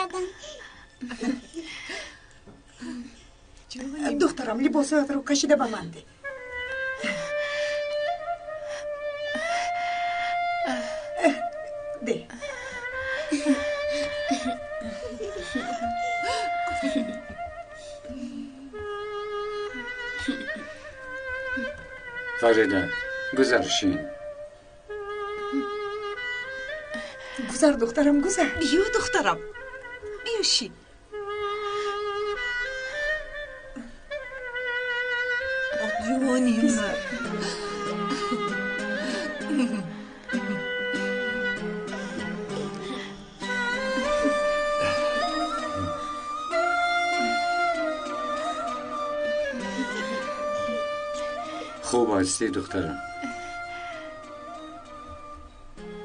کردم. دخترم لباسات رو کشیده به من ده. ده. فریده گذرشین. گذر دخترم گذر. بیو دخترم بیوشی. جوانی من. خوب هستی دخترم؟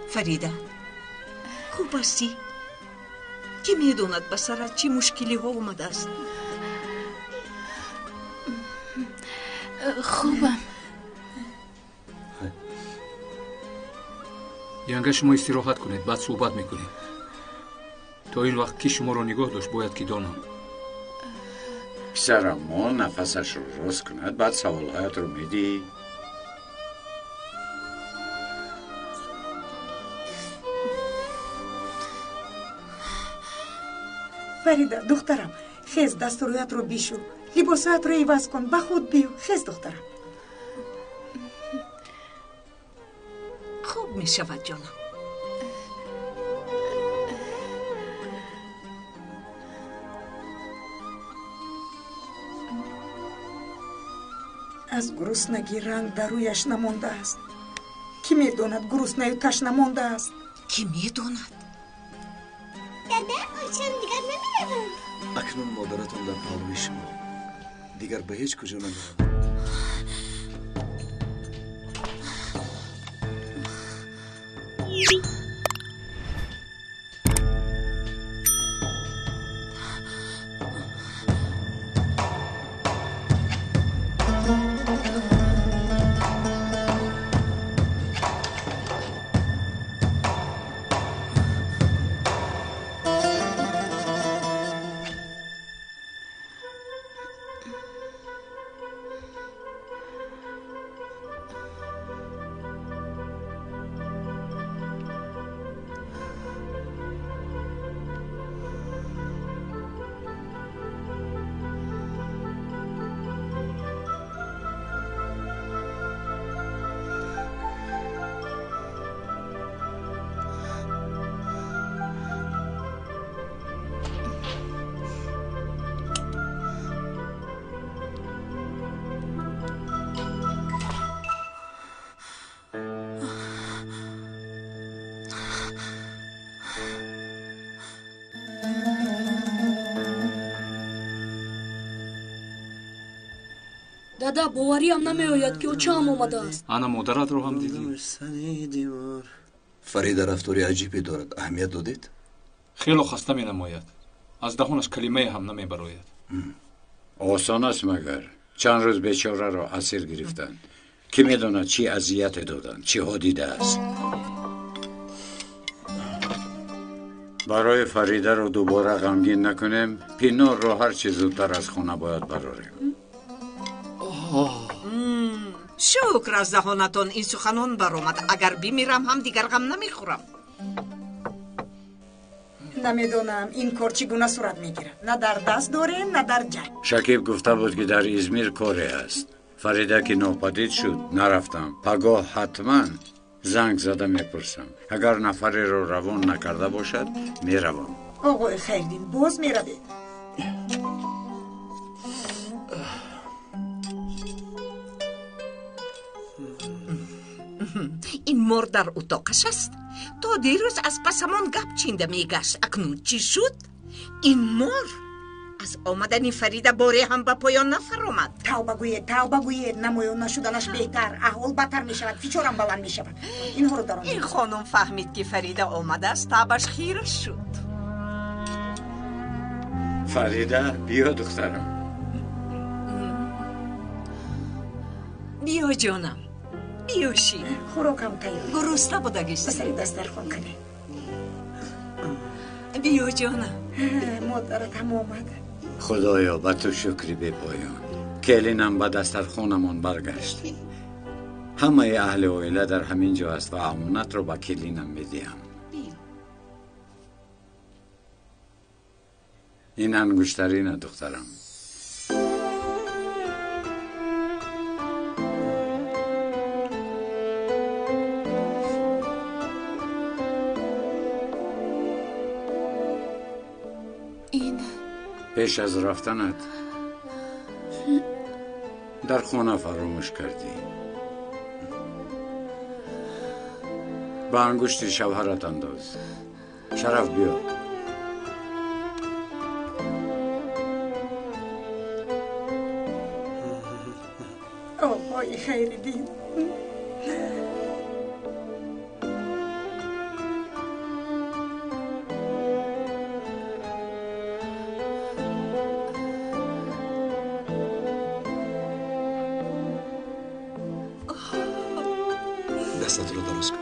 فریده خوب هستی؟ کی میدوند به سرت چی مشکلی ها اومده است؟ خوبم. ینگه شما استراحت کنید بعد صحبت میکنیم. تا این وقت کی شما رو نگاه داشت باید که دانم. پسرم ما نفسش رو راست کند بعد سوالهایت رو میدی. فریده دخترم خیز دستوریت رو بیشو، لباسات رو عوض کن، به خود بیو. خیز دخترم. خوب میشود جانم. از گرسنگی رنگ در رویش نمانده است. کی میداند گرسنه تشنه مانده است؟ کی میداند؟ دادا آشم دیگر نمیروم. اکنون مادرتون در پالوی شما، دیگر به هیچ کجا نمیروم. دادا باوری هم نمیآید که او چه هم آمده است. انا مادرت رو هم دیدی؟ فرید رفتاری عجیبی دارد. اهمیت دادید؟ خیلی خسته می نماید. از دهانش کلمه هم نمی براید. آسان است مگر؟ چند روز بیچاره را اسیر گرفتند. کی میداند چی اذیت دادند، چی ها دیده است. برای فریده رو دوباره غمگین نکنیم. پینور رو هر چی زودتر از خونه باید براریم. شکر از دهانتان این سخنان برآمد. اگر بمیرم هم دیگر غم نمیخورم. نمیدونم این کار چگونه صورت میگیره. نه در دست داره نه در جنگ. شکیب گفته بود که در ازمیر کاری است. فریده که ناپدید شد نرفتم. پگاه حتما زنگ زده میپرسم. اگر نفری رو روان نکرده باشد میروم. آقای خیردین باز میروید؟ این مرد در اتاقش است. تا دیروز از پسمان گپ چینده میگشت. اکنون چی شد؟ این مرد از آمدن فریده باره هم به پایان نفرآمد. توبه گوید نمایان نشدنش بهتر. احوال بدتر میشود، فشارم بلند میشود. اینها رو دارم. این خانم فهمید که فریده آمده است، طبعش خیره شد. فریده بیا دخترم. بیا جانم بیوشی. خوراکم تیار. گرسنه بوده گشتی. بسری دسترخوان کنی. بیا جانم. مادرتم آمده. خدایا به تو شکری به پایان. کلینم به دسترخوانمان برگشت. همه اهل اویله در همین جا است و امانت رو به کلینم میدیم. این انگشترینه دخترم. این پیش از رفتنت در خانه فراموش کردی. با انگشت شوهرت انداز. شرف بیا. آقای خیردین. دستت رو درست کن.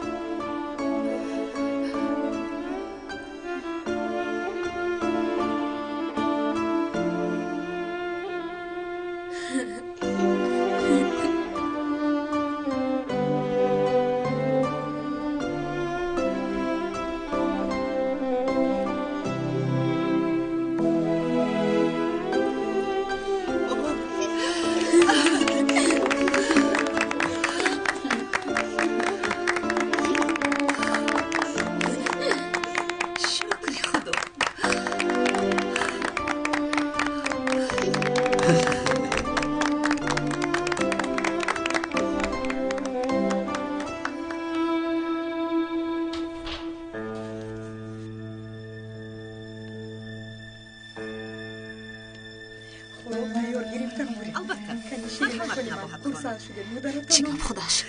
چیکار خودش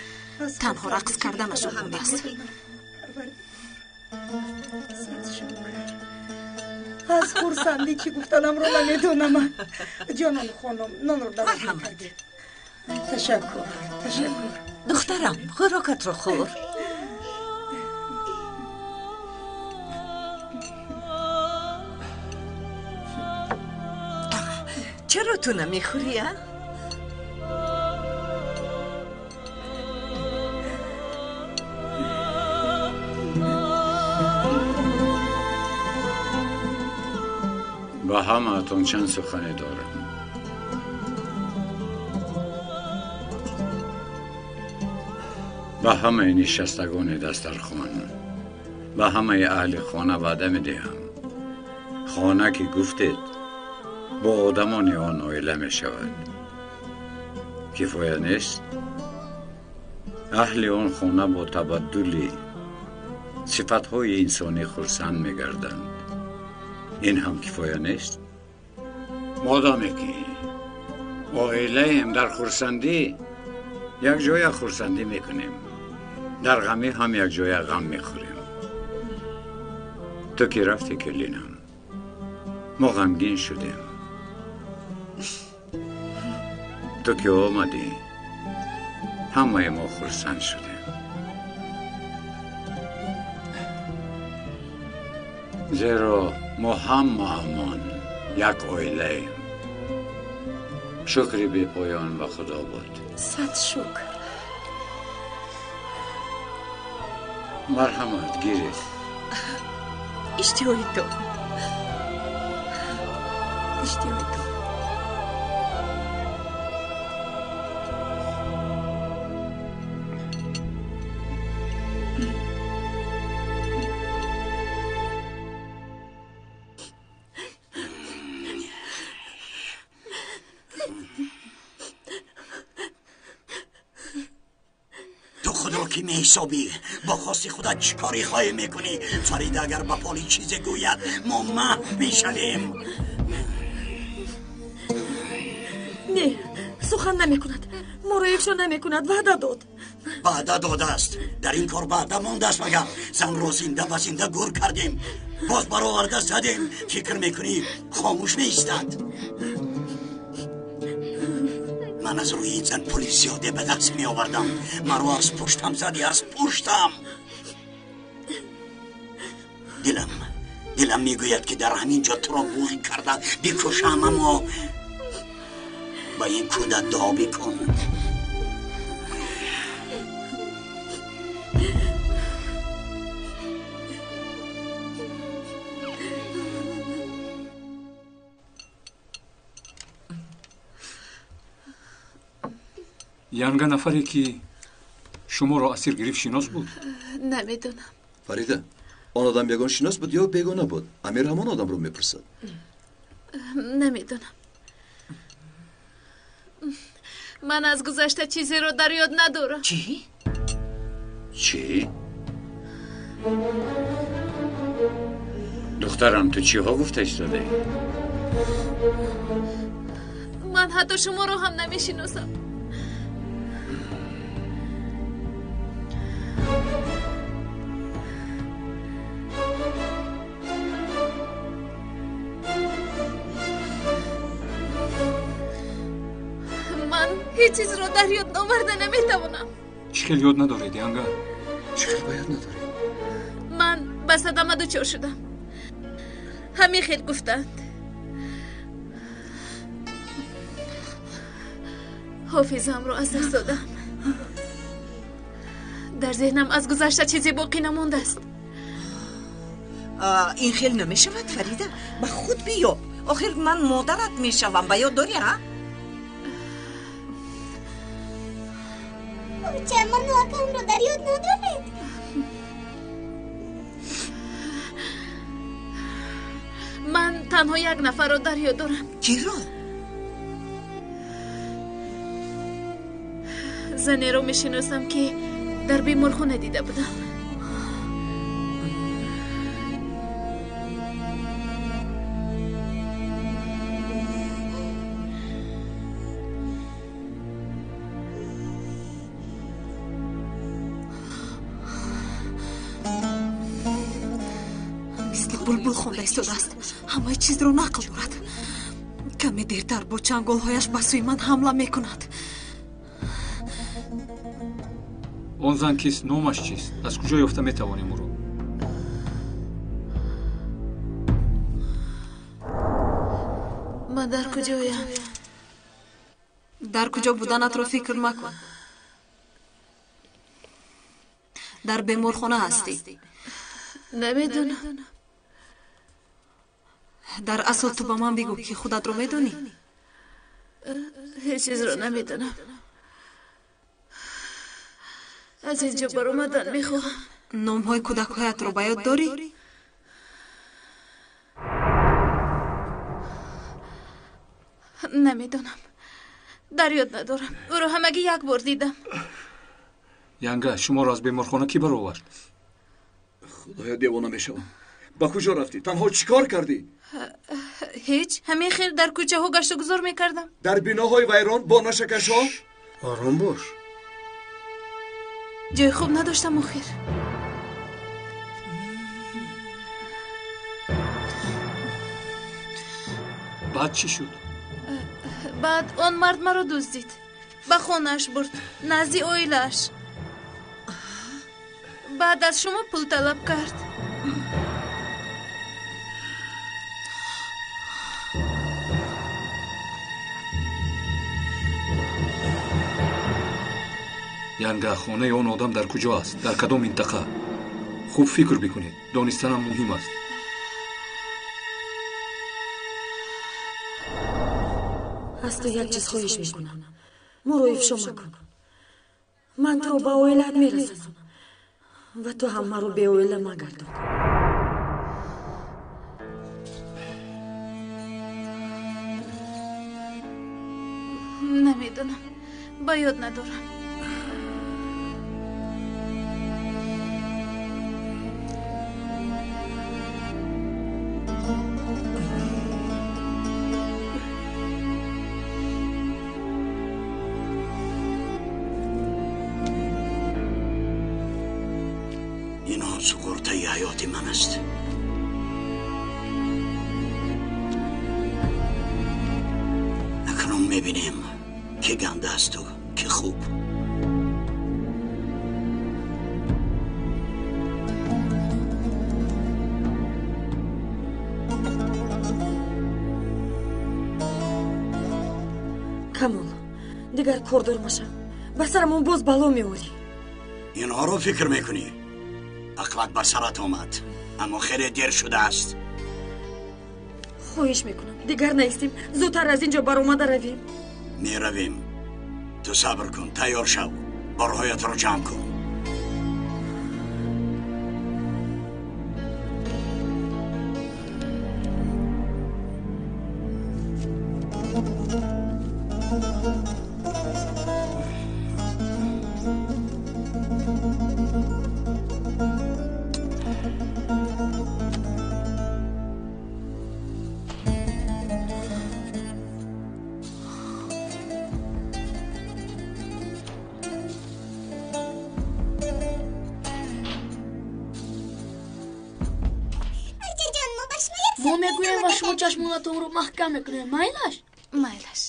تنها رقص کردنشون مونده است. از خورسندی چی گفتنم رو نمیدونم. جانم خانم نان رو دوازی کرده. تشکر. دخترم خوراکت رو خور. چرا تو نمیخوری؟ با همه اتون چند سخنی دارم. با همه نشستگان دسترخوان، با همه اهل خانه وعده میدهم خانه که گفتید با آدمان آن اویله می شود. کفایه نیست؟ اهل آن خانه با تبدل صفتهای انسانی خرسند می گردند. این هم کفایه نیست؟ مادامی که اویله هم در خرسندی یک جای خرسندی میکنیم، در غمی هم یک جای غم میخوریم. تو که رفتی کلینم ما غمگین شدیم. تو که آمدی همه ما خرسند شدیم. زیرا ما همان یک اویله. شکری به پایان و خدا بود. صد شکر. مرحمت گیرید. اشتیای تو. که می حسابی با خواست خودت چکاری خواهی میکنی؟ فرید اگر با پالی چیزی گوید ما محو میشویم. نه سخن نمی کند، ما را افشا نمی کند. وعده داد است. در این کار وعده مانده است مگر؟ زن رو زنده و زنده گور کردیم، باز برآورده زدیم. فکر میکنی خاموش میایستد؟ من از روی این زن پولی زیاده به دست می آوردم. مرا از پشتم زدی، از پشتم. دلم میگوید که در همینجا تو را بوغی کردم بکشم، اما با این کودک دعا بکن. янга нафаре ки шуморо асир гирифт шинос буд? نمیدونم. فریده آن آدم یگان شناس بود یا بیگانه بود؟ امیر همان آدم رو میپرسد. نمیدونم. من از گذشته چیزی رو در یاد ندارم. چی؟ چی؟ دخترم تو چی ها گفتش داده؟ من حتی شما رو هم نمیشناسم. من هیچ چیز رو در یاد آورده نمیتوانم. چیکل یاد ندارید янга؟ چیکل باید نداری؟ من به صدمه دچار شدم. همین خیلی گفتند. حافظم رو از دست دادم. در ذهنم از گذشته چیزی باقی نمانده است. این خیلی نمیشود فریده. با خود بیا. آخر من مادرت میشوم. با یاد داری ها؟ چند من ناکم رو در یاد ندارید. من تنها یک نفر رو در یاد دارم. کی رو؟ زنی رو میشناسم که در بیمارخانه دیده بودم. مثل بلبل خونده ایستاده است. همه چیز رو نقل دارد. کمی دیرتر با چنگالهایش به سوی من حمله میکند. он зан кист номаш чист? аз куҷо ёфта метавонем ӯро? من در کجایم؟ در کجا بودنت رو فکر مکن. در بیمارخانه هستی. نمیدونم. در اصل تو به من بگو که خودت رو میدونی. هیچ چیز رو نمیدونم. از اینجا بر اومدن میخواهم. نام های کودکهایت رو باید داری؟ نمیدونم. در یاد ندارم. او رو همگی یک بار دیدم. янга шуморо аз беморхона кӣ баровард? خدایا دیوانه میشوم. با کجا رفتی؟ تنها چیکار کردی؟ هیچ. همین خیر در کوچه ها گشت و گذار میکردم. در بناهای ویران با نشکش ها؟ آرام باش. جای خوب نداشتم آخر. بعد چی شد؟ بعد آن مرد مرا دزدید. به خانه‌اش برد. نزدی اویلش. بعد از شما پول طلب کرد. янга хонаи он одам дар куҷо аст? дар кадом минтақа? хуб фикр бикунед. донистанам муҳим аст. از تو یک چیز خواهش میکنم. ما رو افشا مکن. من تو رو با اویلت میرسانم و تو هم ما رو به اویله مگردان. نمیدونم. با یاد ندارم. اینا سقورته حیات من است. اکنون میبینیم که گنده است و که خوب. тамол дигар кор дормашам ба сарамон боз бало меорӣ. اینها رو فکر میکنی عقلت به سرت آمد اما خیلی دیر شده است. خواهش میکنم دیگر نیستیم زودتر از اینجا برآمده رویم. میرویم. تو صبر کن تیار شو بارهایت رو جمع کن. ما میگویم و شما چشمونتون رو محکم میکنیم. مایلش؟ مایلش.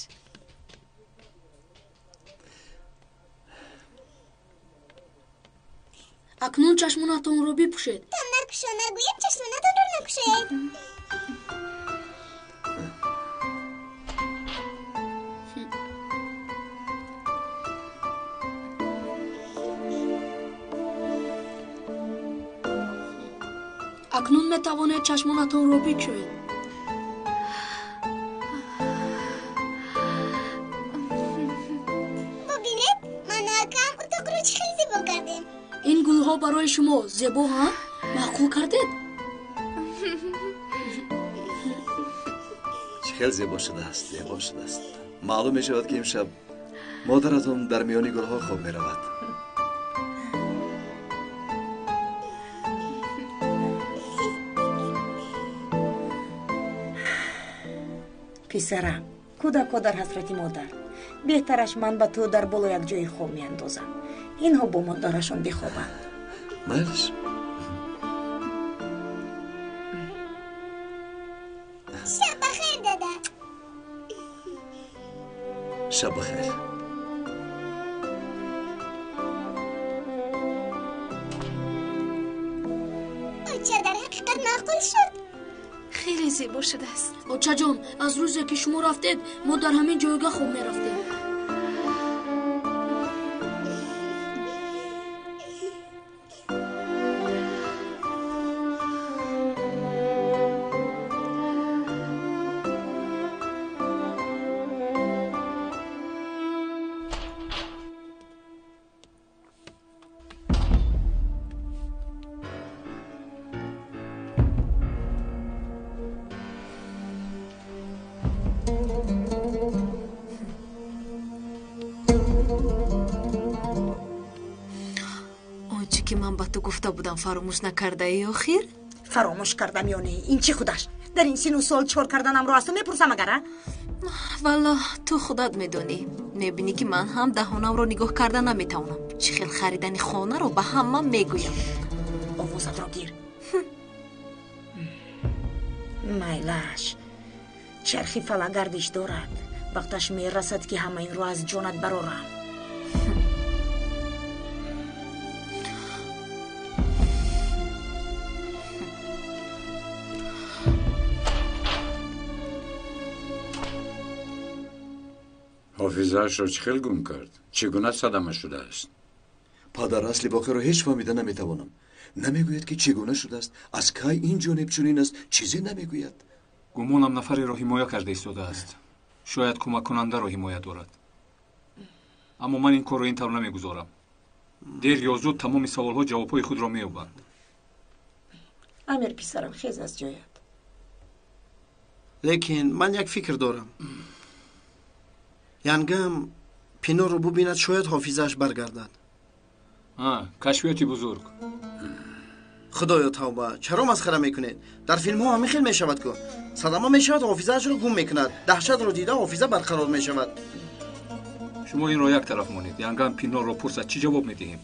اکنون چشمونتون رو بپوشید. تم نرکشو نگویم چشمونتون رو نکشید. اکنون میتوانید چشمانتون رو بکشید. ببینید من و اکرم اتاق رو خیلی زیبا کردیم. این گلها برای شما زیبا ها؟ معقول کردید؟ خیلی زیبا شده است. زیبا شده است. معلوم می شود که امشب مادرتون در میان گلها خواب می رود. پسرم کودک در حضرت مادر بهترش من با تو در بالا یک جای خواب می اندازم. اینها با مادرشون بخوابند. مایلش شب بخیر دادا. شب بخیر. بچه در حقیقت معقول شد. خیلی زیبا شده است. بچه جان از روزی که شما رفتید ما در همین جایگاه خواب می رفتیم. که من با تو گفته بودم فراموش نکرده ای آخر؟ فراموش کردم یا نه؟ این چی خودش؟ در این سن و سال چور کردنم رو از تو میپرسم اگر؟ والا تو خودت میدونی. میبینی که من هم دهانم رو نگاه کرده نمیتونم. چه خیل خریدن خانه رو به همه میگویم. آوازت رو گیر. مایلش چرخی فلگردش دارد. وقتش میرسد که همه این رو از جانت برارم. حافظه‌اش را چخیل گم کرد؟ چگونه صدمه شده است؟ پدر اصل واقع را هیچ فهمیده نمیتوانم. نمیگوید که چگونه شده است. از کی این جانب چنین است چیزی نمیگوید. گمانم نفری را حمایه کرده ایستاده است. شاید کمک کننده را حمایه دارد. اما من این کار را این طور نمیگذارم. دیر یا زود تمام سوالها جوابهای خود را مییابند. امیر پسرم خیز از جایت. لیکن من یک فکر دارم. یانگم پینو رو ببیند شاید حافظش برگردد. کشفیاتی بزرگ. خدایا توبه چرا مسخره میکنید؟ در فیلم ها همین خیلی میشود که صدمه میشود حافظش رو گم میکند. دهشت رو دیده حافظه برقرار میشود. شما این را یک طرف مانید. یانگم پینو رو پرسد چی جواب میدهیم؟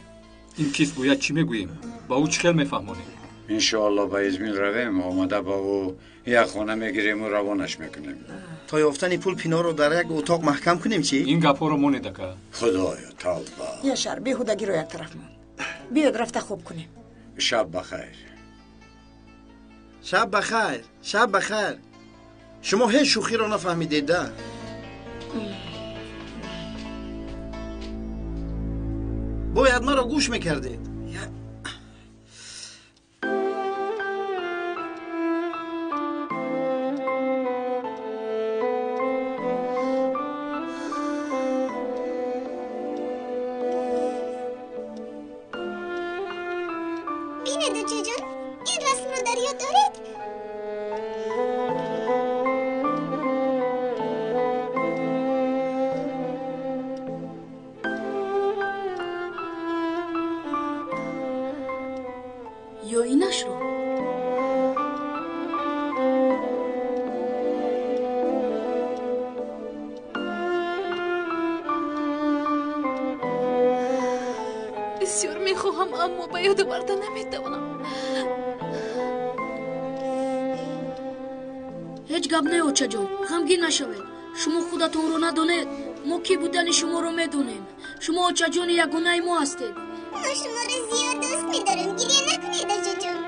این کیس گوید چی میگوییم؟ با او چخیل میفهمانیم؟ انشاءالله با ازمین رویم آمده با او یک خانه میگیریم و روانش میکنیم. تا یافتن پول پینا رو در یک اتاق محکم کنیم چی؟ این گپا رو مونیده که خدایا توبه. یا شر بیهودگی رو یک طرف مون. بیاد رفته خوب کنیم. شب بخیر. شب بخیر. شب بخیر. شما هیچ شوخی رو نفهمیدید ده؟ бояд маро гӯш мекардед. بینید چجور این رسم رو در یاد دارید؟ یا اینش رو بسیار میخواهم اما به یاد آوردن نمیتوانم. هیچ گپ نه اوچا جان، غمگین نشوید. شما خودتون رو ندونید، ما کی بودن شما رو میدونیم. شما اوچا جان یگانه ما هستید. ما شما رو زیاد دوست می‌داریم. گریه نکنید اوچا جان.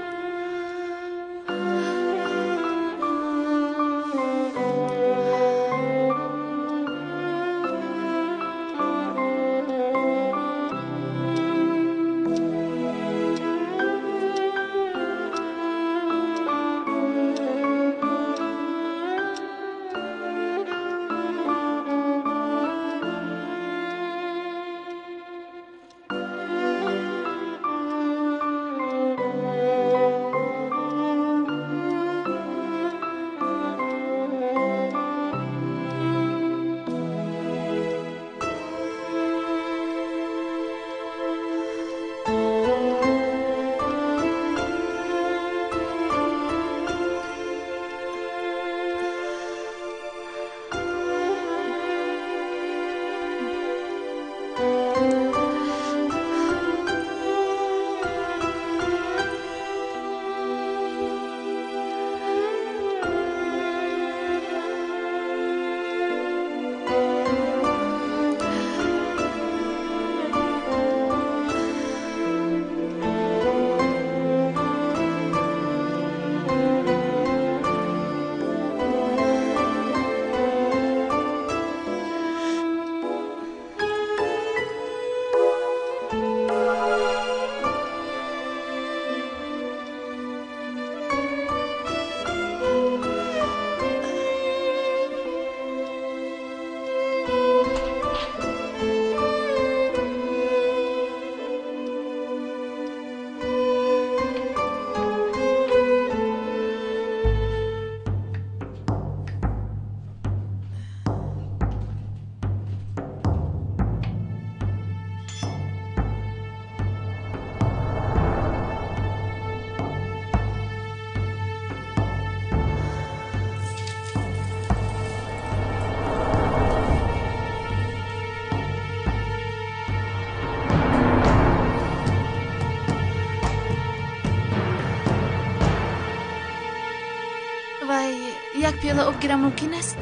وای یک پیاله آب گیرم ممکن است؟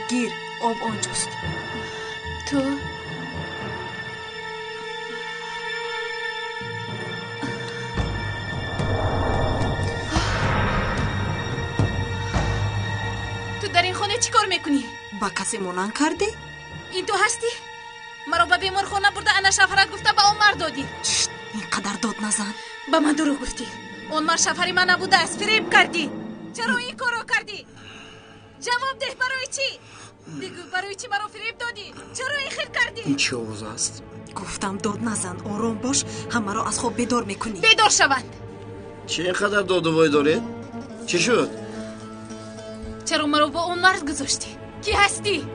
گیر، آب آنجاست. تو در این خانه چی کار میکنی؟ با کسی مانند کردی؟ این تو هستی؟ مرا به بیمار خانه برده انا شفرت گفته به اون مرد دادی. اینقدر داد نزن. به من دروغ گفتی. اون مرد شفری من نبوده است، فریب کردی. چرا این کارو کردی؟ جواب ده. برای چی؟ بگو برای چی مرا فریب دادی؟ چرا این خیر کردی؟ این چه آواز است؟ گفتم داد نزن، آرام باش، همه را از خواب بیدار میکنی. بیدار شوند. چه اینقدر داد و وای دارید؟ چی شد؟ چرا مرا با اون مرد گذاشتی؟ کی هستی؟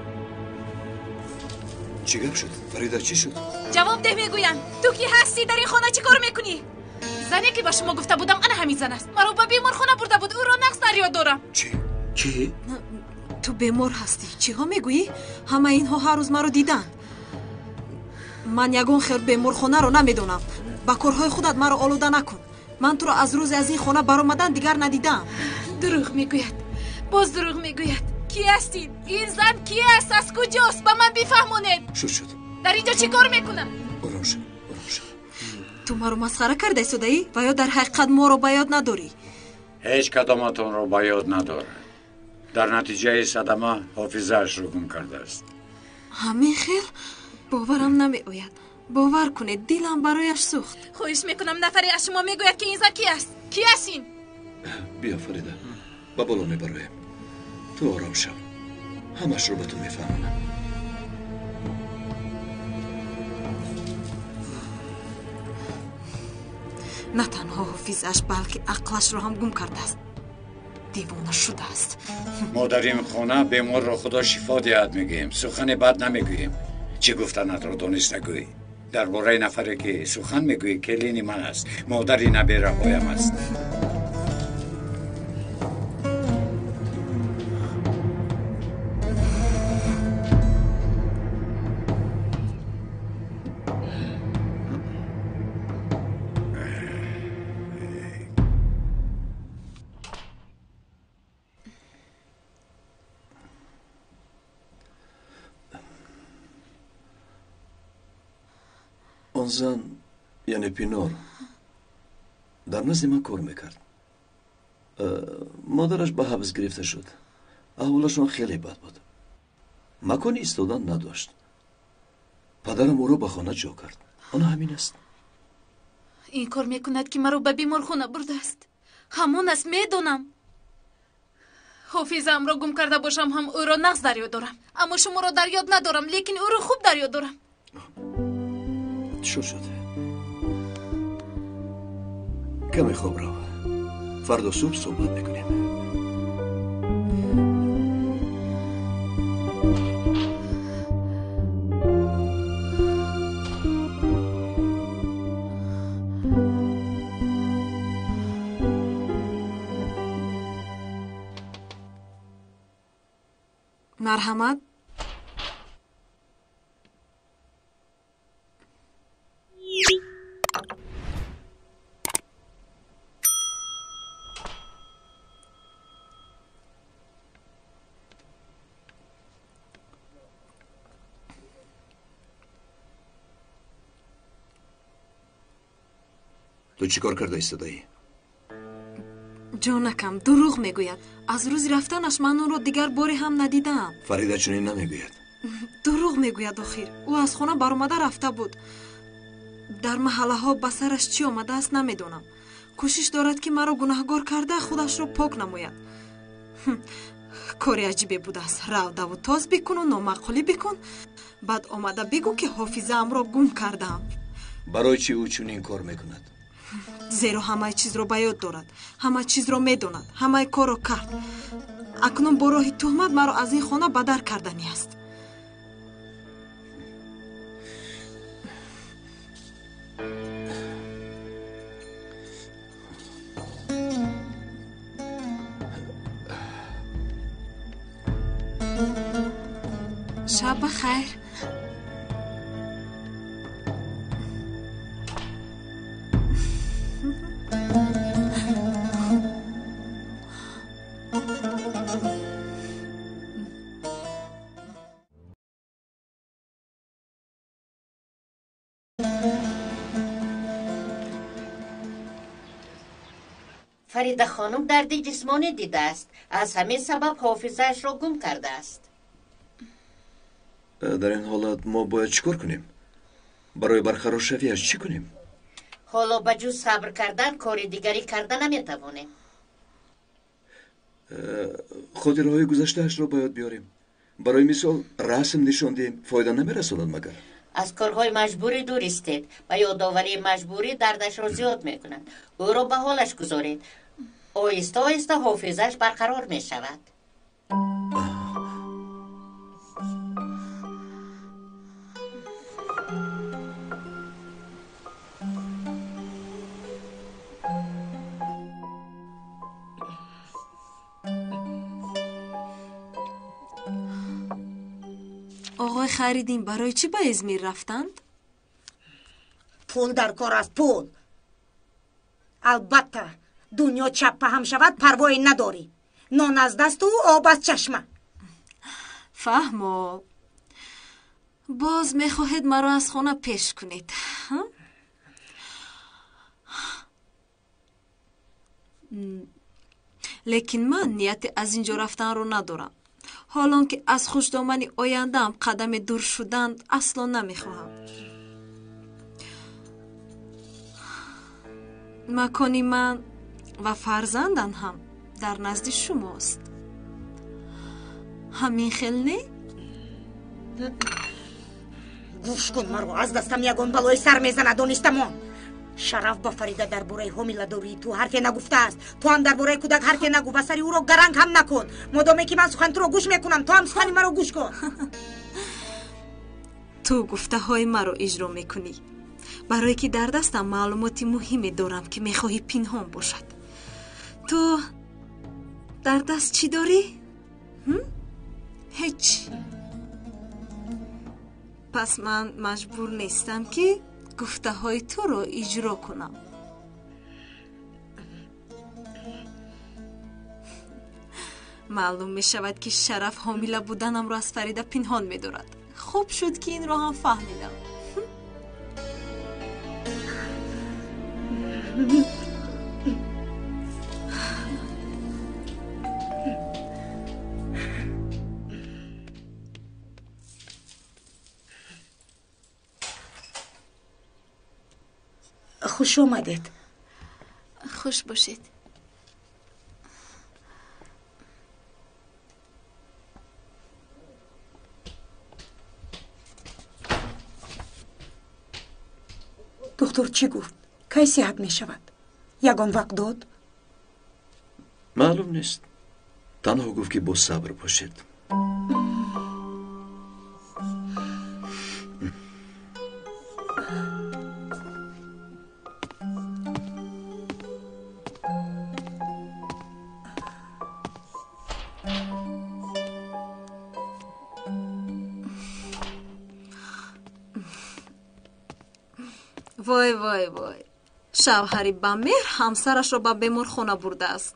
چی گپ شد؟ فریده چی شد؟ جواب ده. میگویم تو کی هستی؟ در این خانه چی کار میکنی؟ زنی که به شما گفته بودم انا همین زن است. مرا به بیمار خانه برده بود، او را نقص در یاد دارم. چی؟ تو بیمار هستی. چی ها میگویی؟ همه اینها هر روز مرا دیدن. من یگان خیر بیمار خانه رو نمیدونم. با کارهای خودت مرا آلوده نکن. من تو را از روز از این خانه برآمدن دیگر ندیدم. دروغ میگوید. باز دروغ میگوید. کی هستید؟ این زن کی است؟ از کجاست؟ به من بفهمونید. شد در اینجا چی کار میکنم؟ آرام شد. تو مرا مسخره کرده سودایی و یا در حقیقت ما رو به یاد نداری؟ هیچ کدامتون رو به یاد نداره. در نتیجه صدمه حافظه‌اش رو گم کرده است. ҳамин хел боварам намеояд. бовар кунед, дилам барояш сӯхт. хоҳиш мекунам нафаре аз шумо мегӯяд ки ин зан ки аст? ки ҳастин? бия фарида, ба боло мебароем. ту ором шав. ҳамашро ба ту мефаҳмонам. на танҳо ҳофизаш, балки ақлашро ҳам гум кардааст. دیوانه شده است. ما در این خانه بیمار را خدا شفا دهد میگیم، سخن بد نمیگوییم. چی گفتنت را دانست نگویی؟ درباره نفری که سخن میگویی کلین من است، مادری نبیره هایم است. آن زن یعنی پینار در نزد من کار میکرد. مادرش به حبس گرفته شد. احوالشون خیلی بد بود. مکان ایستادن نداشت. پدرم او را به خانه جا کرد. آن همین است. این کار میکند که مرا به بیمارخانه برده است. همون است، میدونم. حافظم را گم کرده باشم هم او را نقص در یاد دارم، اما شما را در یاد ندارم، لیکن او را خوب در یاد دارم. چی شده؟ کمی خوب رو. فردا صبح صحبت میکنیم. مرحمت. تو چی کار کرده ایستاده‌ای؟ جانکم دروغ میگوید. از روز رفتنش من اون رو دیگر باری هم ندیدم. فریده چنین نمیگوید. دروغ میگوید آخر. او از خانه برآمده رفته بود. در محله ها به سرش چی آمده است نمیدونم. کوشش دارد که مرا گناهگار کرده خودش رو پاک نماید. کاری عجیبی بوده است. رفته و تاز بکن و نامعقولی بکن، بعد آمده بگو که حافظه ام را گم کردم. برای چی او چنین کار میکند؟ زیرا همه چیز رو به یاد دارد، همه چیز رو میداند، همه کار رو کرد. اکنون با راه تهمت مرا از این خانه به در کردنی است. شب بخیر. فریده خانم درد جسمانی دیده است. از همین سبب حافظه‌اش را گم کرده است. در این حالت ما باید چیکار کنیم؟ برای برقرار شویش چی کنیم؟ حالا به جز صبر کردن کار دیگری کردن نمیتوانیم. خاطرهای گذشته‌اش را باید بیاریم. برای مثال رسم نشان دهیم، فایده نمیرساند مگر. از کارهای مجبوری دور استید. و یادآوری مجبوری دردش را زیاد میکنند. او را به حالش گذارید. آهسته آهسته حافظه‌اش برقرار می شود. آقای خریدین برای چی به ازمیر رفتند؟ پول در کار است، پول. البته دنیا چپه هم شود پروایی نداری. نان از دست و آب از چشمه. فهمو. باز میخواهید مرا از خانه پیش کنید. لیکن من نیت از اینجا رفتن رو ندارم. حالان که از خوشدامنی آینده‌ام قدم دور شدن اصلا نمیخواهم. مکانی من و فرزندم هم در نزد شماست. همین خیل نه؟ گوش کن مرو، از دستم یگان بلای سر میزنه. دانستم شرف با فریده در باره حامله‌داری تو حرفی نگفته است. تو هم در باره کودک حرفی نگو و سری او را گرنگ هم نکن. مادامی که من سخن تو را گوش میکنم، تو هم سخن مرا گوش کن. تو گفته های مرا اجرا میکنی برای که در دستم معلوماتی مهمی دارم که میخواهی پنهان باشد. تو در دست چی داری؟ هیچ. پس من مجبور نیستم که گفته های تو رو اجرا کنم. معلوم می شود که شرف حامله بودنم را از فریده پنهان می دارد. خوب شد که این را هم فهمیدم. خوش آمدید. خوش باشید. دکتر چی گفت؟ کی صحت می شود؟ یگان وقت داد؟ معلوم نیست. تنها گفت که با صبر باشید. وای وای وای، شوهری با مهر همسرش را به بیمارخانه برده است.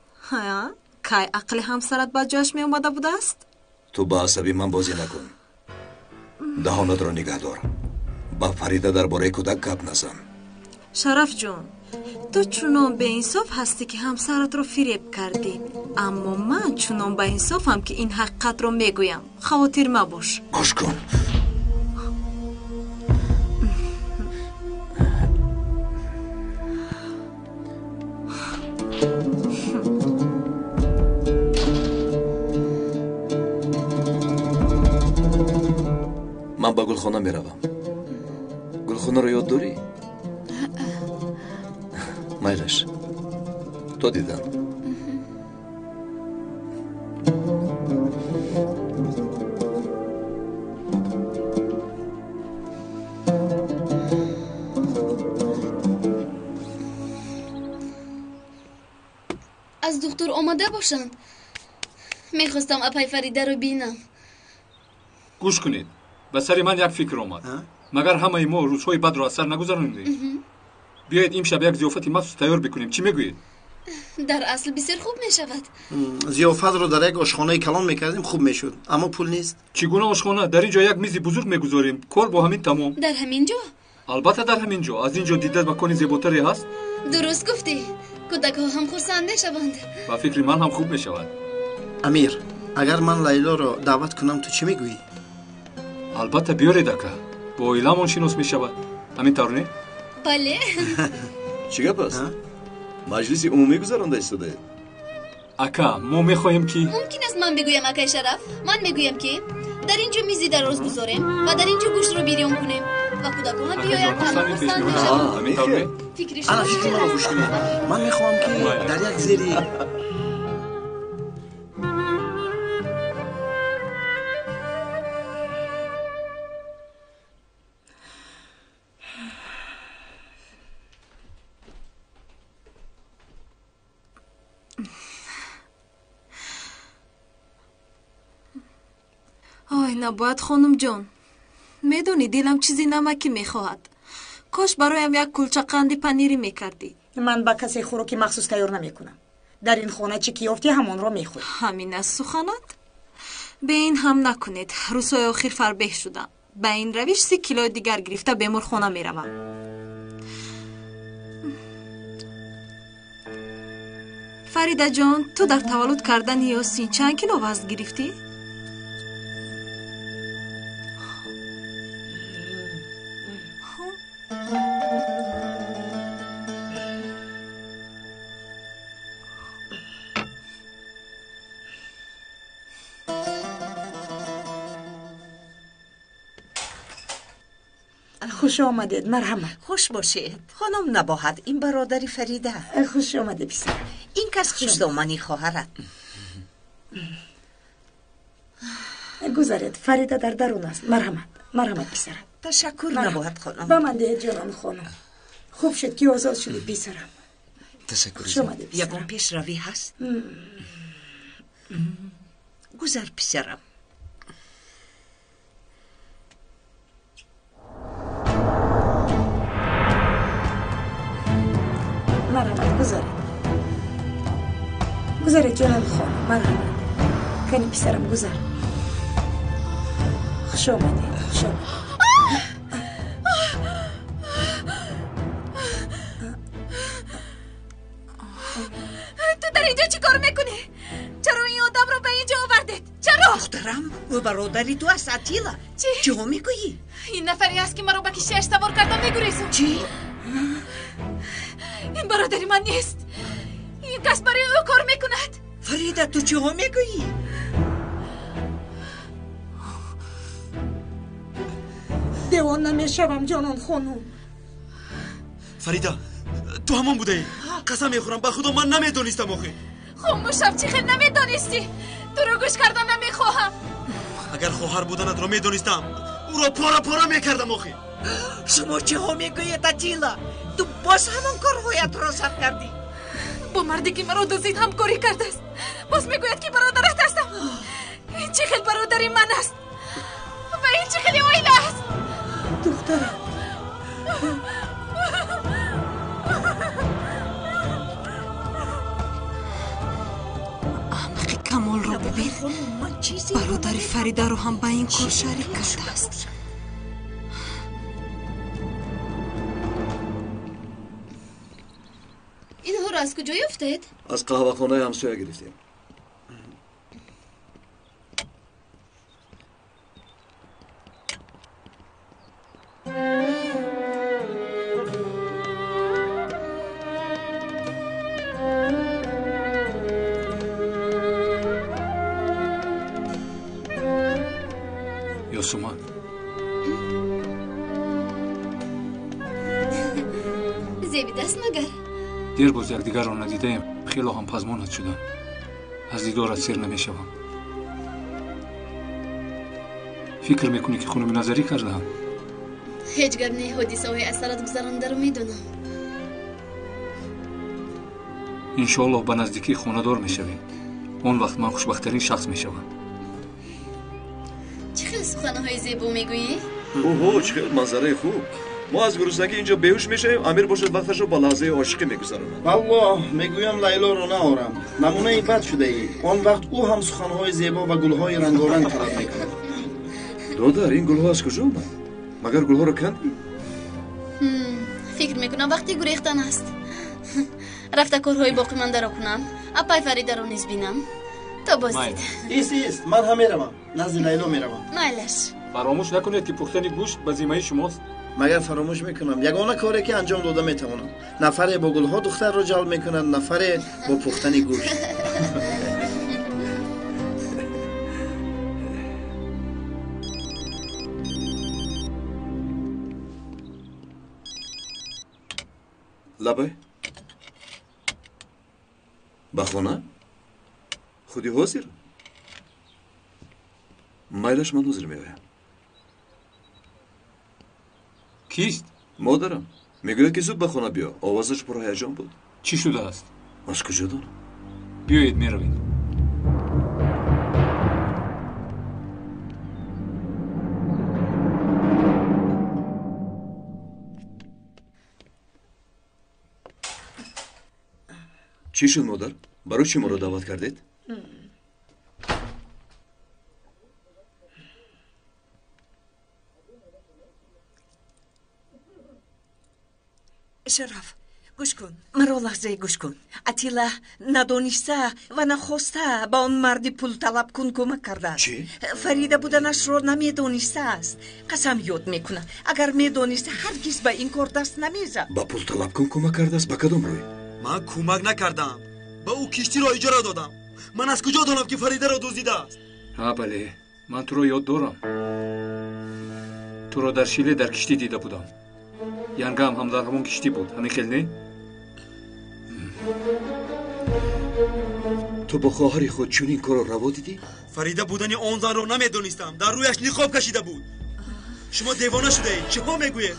کی عقل همسرت با جاش می اومده بوده است؟ تو با عصبی من بازی نکن. دهانت را نگه دار. با فریده در باره کودک گپ نزن. شرف جون، تو چونان به انصاف هستی که همسرت را فریب کردی، اما من چونان به انصافم که این حقیقت را میگویم. خواطر مباش. گوش کن. من با گلخانه می روم. گلخانه رو یاد داری؟ مایلش تو دیدن. از دکتر آمده باشند. میخواستم اپای فریده رو بینم. گوش کنید. به سر من یک فکر آمد. مگر همه ما روزهای بد را اثر نگذراندیم؟ بیایید امشب یک ضیافت مخصوص تیار بکنیم. چی میگویید؟ در اصل بسیار خوب میشود. ضیافت رو در یک آشخانه کلان میکردیم خوب میشد، اما پول نیست. چگونه آشخانه؟ در اینجا یک میز بزرگ میگذاریم. کار با همین تمام. در همین جا؟ البته در همین جا. از اینجا دیدت مکانی زیباتری هست؟ درست گفتی. کودک ها هم خرسند میشوند. با فکر من هم خوب میشود. امیر، اگر من لیلا رو دعوت کنم تو چی میگویی؟ البته بیارید اکا. با ایلامون شناس میشود. همین طور نه؟ بله. چی گپ است؟ مجلس عمومی گذرانده ایستاده. اکا ما میخواهیم که ممکن است من بگویم اکای شرف. من میگویم که در اینجا میزی دراز گذاریم و در اینجا گوشت رو بیرون کنیم و کودک ها بیاید تمام خرسند میشوند. فکر شما فکر من رو گوش کنید. من میخوام که در یک زیری آی نباید خانم جان، میدونی دلم چیزی نمکی میخواهد. کاش برایم یک کلچه قندی پنیری میکردی. من با کسی خوراکی مخصوص تیار نمیکنم. در این خانه چی کیافتی همون رو میخوری. همین از سخنت؟ به این هم نکنید. روزهای آخر فربه شدم. به این روش 30 کیلو دیگر گرفته بیمارخانه میروم. فریده جان، تو در تولد کردن یاسین چند کیلو وزن گرفتی؟ خوش آمدید. مرحمت. خوش باشید. خانم نباهد، این برادری فریده. خوش آمده پسر. این کس خوشدامنی خواهرت. گذارید. فریده در درون است. مرحمت پسرم. تشکر نباهد خانم. با من ده جانم خانم. خوب شد که آزاد شدی پسرم. تشکر. خوش آمده پسرم. یکم پیش روی هست. گذر پسرم. مرحمت. گذارید جانم خانم. مرحمت. کنی پسرم گذار. خوش آمدید. خوش آمدید. تو در اینجا چی کار میکنی؟ چرا این آدم رو به اینجا آوردید؟ چرا؟ دخترم و برادری تو است اتیلا. چی ها میگویی؟ این نفری است که مرا به کشتیش سوار کردم میگریزم. چی؟ این برادری من نیست. این کس برای او کار میکند. فریده تو چی ها میگویی؟ دیوان نمیشوم جانان خانم. فریده تو همون بوده ای؟ قسم میخورم به خدا من نمیدونستم آخه. خاموش شو. چی خیلی نمیدانستی؟ تو رو گوش کردن نمیخواهم. اگر خواهر بودنت رو میدونستم او را پارا میکردم آخه. شما چی ها میگویید اتیلا؟ تو باز همون کارهایت را سر کردی. با مردی که مرا دزدید همکاری کرده است. باز میگوید که برادرت هستم. این چه خیلی برادری من است و این چه خیلی آیله است. دخترم احمقی کمال رو ببین. برادر فریده رو هم با این کار شریک کرده است. اینها رو از کجا یافتید؟ از قهوه خانه همسایه گرفتیم. یاسومان زیبی دست نگر. دیر باز یکدیگر را ندیدیم. خیلی هم پزمانت شدم. از دیدارت سیر نمیشوم. فکر میکنی که خونم نظری کردم؟ هیچ گپ نه. حادثه های از سرت گذرانده رو میدونم. انشاءالله به نزدیکی خانه دار میشویم. اون وقت من خوشبختترین شخص میشوم. چه خیلی سخنهای زیبا میگویی؟ اوه چه خیلی منظره خوب. ما از گرسنگی اینجا بیهوش میشیم. امیر باشد وقتش رو با لحظه عاشقی میگذرونه. والله میگویم لیلا رو نآورم. نمونه بد شده ای. آن وقت او هم سخنهای زیبا و گلهای رنگارنگ طلب میکند. دادر این گلها از کجا اومد؟ مگر گلها رو کندی؟ فکر میکنم وقتی گریختن است. رفته کارهای باقی مانده را کنم. اپای فریده رو نیز بینم. تا بازدید. ایست من هم میروم. نزد لیلا میروم. نایلش. فراموش نکنید که پختن گوشت به ذمه شماست. مگر فراموش میکنم. یگانه کاری که انجام داده میتوانم. نفر با گلها دختر رو جلب میکنند، نفر با پختن گوشت. لبه به خونه خودی حاضر. مایلش من حاضر میایم. کیست؟ مادرم میگوید که زود به خانه بیا. آوازش پر هیجان بود. چی شده است؟ از کجا دانم؟ بیایید میرویم. چی شد مادر؟ برای چی ما رو دعوت کردید؟ شرف گوش کن، مرا لحظه گوش کن. اتیلا ندانسته و نخواسته با اون مردی پول طلب کن کمک کرده. چی؟ فریده بودنش رو نمیدانسته است. قسم یاد میکنه اگر میدانسته هرگز به این کار دست نمیزد. با پول طلب کن کمک کرده است. با کدام روی؟ من کمک نکردم. با او کشتی را اجاره دادم. من از کجا دانم که فریده را دزدیده است؟ ها بله، من تو رو یاد دارم. تو رو در شیله در کشتی دیده بودم. янга هم در همون کشتی بود. همین خیلی نه؟ تو با خواهر خود چون این کار روا دیدی؟ فریده بودن آن زن رو نمیدونستم. در رویش نقاب کشیده بود. شما دیوانه شده اید. چه ها میگویید؟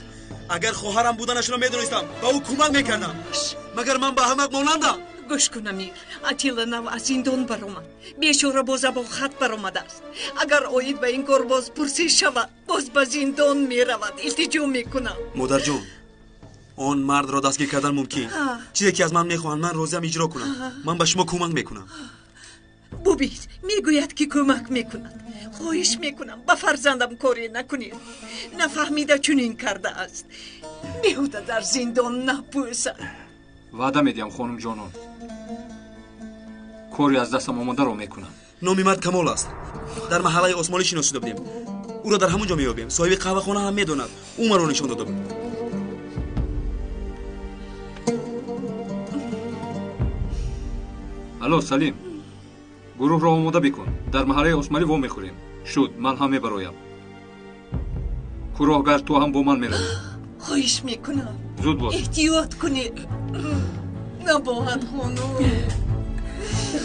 اگر خواهرم بودنش رو میدونستم با او کمک میکردم. مگر من به همه مانندم؟ گوش کن امیر، اتیلا نو از زندان برآمد. بیچاره باز با خط برآمده است. اگر اوید به این کار باز پرسش شود، باز به زندان میرود. التجا میکنم. مادر جون، آن مرد را دستگیر کردن ممکن. چیزی که از من میخواهند من راضیم اجرا کنم. من به شما کمک میکنم. ببین، میگوید که کمک میکند. خواهش میکنم به فرزندم کاری نکنید. نفهمیده چنین کرده است. بیهوده در زندان نپوسد. وعده میدیم خانم جانان، کاری از دستم آماده رو میکنم. نامی مرد کمال است. در محله عثمانی شناسیده بودیم. او را در همونجا میابیم. صاحب قهوه خانه هم میداند. او مرا نشان داده بود. الو سلیم، گروه را آماده بکن. در محله عثمانی وا میخوریم. شد، من هم میبرایم. کراهگر تو هم با من میروی. خواهش میکنم زود باش. احتیاط کنید. نباید خانم.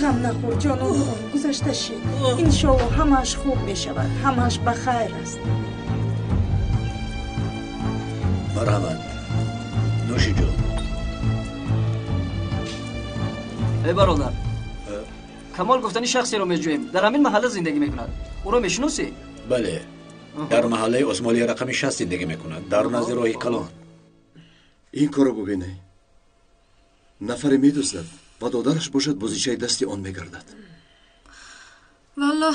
غم نخور جانم خون. گذشته شد. انشالله همش خوب میشود. همش بخیر است. مرحبا. نوشی جان. ای برادر، کمال گفتنی شخصی رو میجویم. در همین محله زندگی میکند. او رو میشناسی؟ بله، در محله عثمانی رقم 60 زندگی میکند. در نزد راه کلان. این کارو ببینه. نفر میدوزد و دادرش باشد بازیچه دستی آن میگردد. والله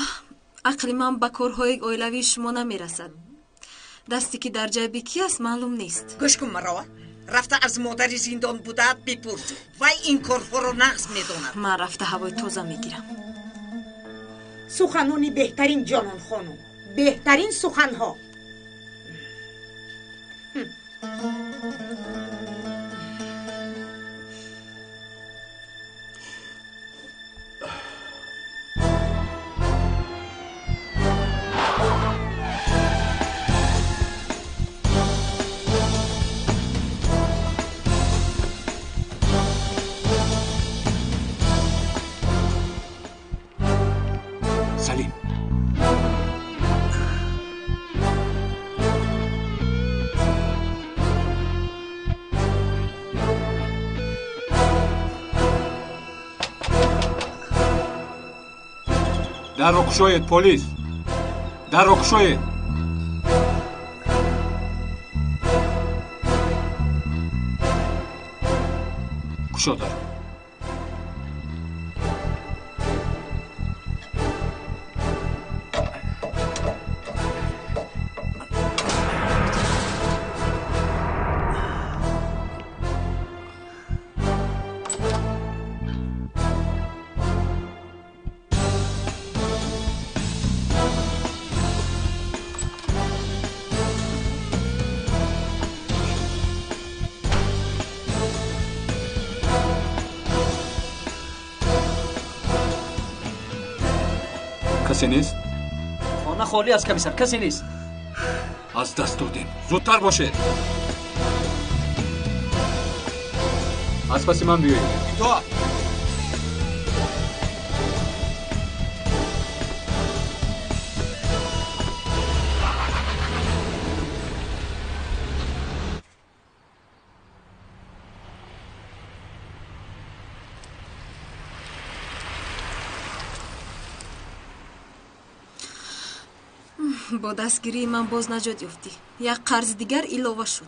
عقل من به کارهای اویلوی شما نمیرسد. دستی که در جیب کی است معلوم نیست. گوش کن مرا. رفته از مادر زندان بودد بپرس. وای این کارها رو نقض میداند. من رفته هوای تازه میگیرم. سخنانی بهترین جانان خانم. بهترین سخنها. سلیم، در رو کشوید پلیس. در رو کشوید. کشا در. کسی نیست؟ خانه خالی است کمیسر. کسی نیست. از دست دادیم. زودتر باشید. از پس من بیایید. تو با دستگیری من باز نجات یافتی. یک قرض دیگر ایلوه شد.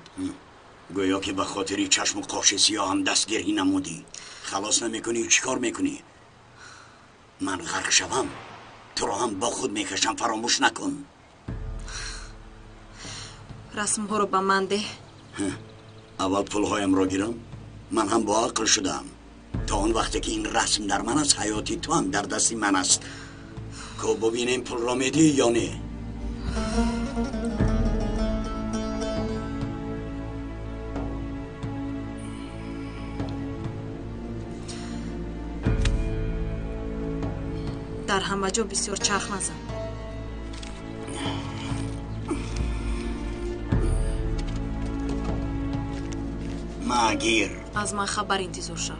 گویا که به خاطری چشم و قاش سیاه هم دستگیری نمودی. خلاص نمیکنی چیکار میکنی؟ من غرق شوم تو رو هم با خود میکشم. فراموش نکن. رسم ها رو به من ده. اول پول هایم را گیرم من هم با عقل شدم. تا اون وقتی که این رسم در من است، حیاتی تو هم در دستی من است. که ببینیم پول را میدی یا نه. در همه جا بسیار چرخ نزن. مگیر از من خبر انتظار شو.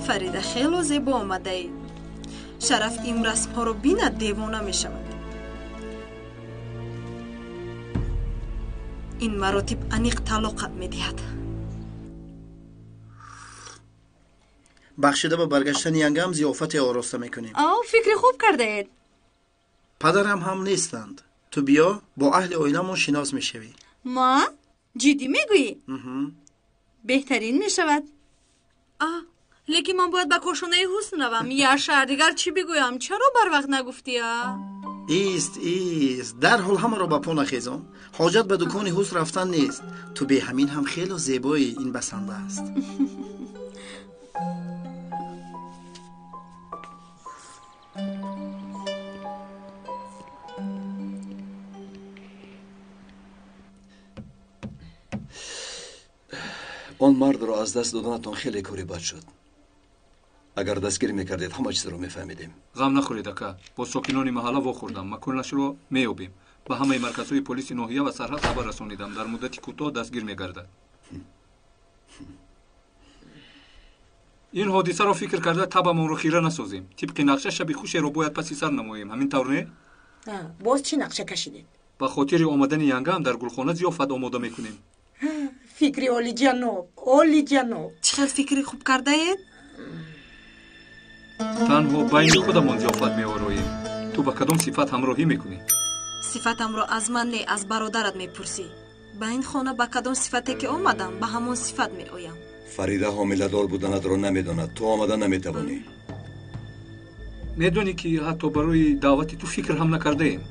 فریده خیلی زیبا آمده ای. شرف این رسم ها رو بیند دیوانه می شود. این مراتب انیق طلاقت می دهد. بخشیده با برگشتن ینگم زیافت آراسته میکنیم. فکر خوب کرده. پدرم هم نیستند. تو بیا با اهل اوینمون شناس میشوی. ما؟ جدی میگویی؟ بهترین میشود. لیکن من باید به کاشانه حسن روم. یا شهر دیگر چی بگویم؟ چرا بر وقت نگفتی؟ ایست در حال همه را با پا نخیزم. حاجت به دکان حسن رفتن نیست. تو به همین هم خیلی زیبایی. این بسنده است. آن مرد را از دست دادنتان خیلی کاری بد شد. اگر دستگیری میکردید همه چیز رو میفهمیدیم. غم نخورید اکا. با ساکنان محله واخوردم. مکانش رو میابیم. به همه مرکزهای پلیس ناحیه و سرحد خبر رسانیدم. در مدتی کوتاه دستگیر میگردد. این حادثه را فکر کرده تبمون رو خیره نسازیم. طبق نقشه شب خوشی رو باید پسی سر نماییم. همین طور نه؟ باز چی نقشه کشیدید؟ به خاطر آمدن ینگم در گلخانه ضیافت آماده میکنیم. فکری اولی جناب، اولی جناب. چقدر فکری خوب کرده اید؟ تنها بین خودمان ضیافت میآوریم. تو با کدام صفت همراهی میکنی؟ صفتم را از من نه، از برادرت میپرسی. با این خانه با کدام صفتی که آمدم به همون صفت میآیم. فریده حامله دار بودنت را نمیداند. تو آمده نمیتوانی. میدونی که حتی برای دعوت تو فکر هم نکرده ایم.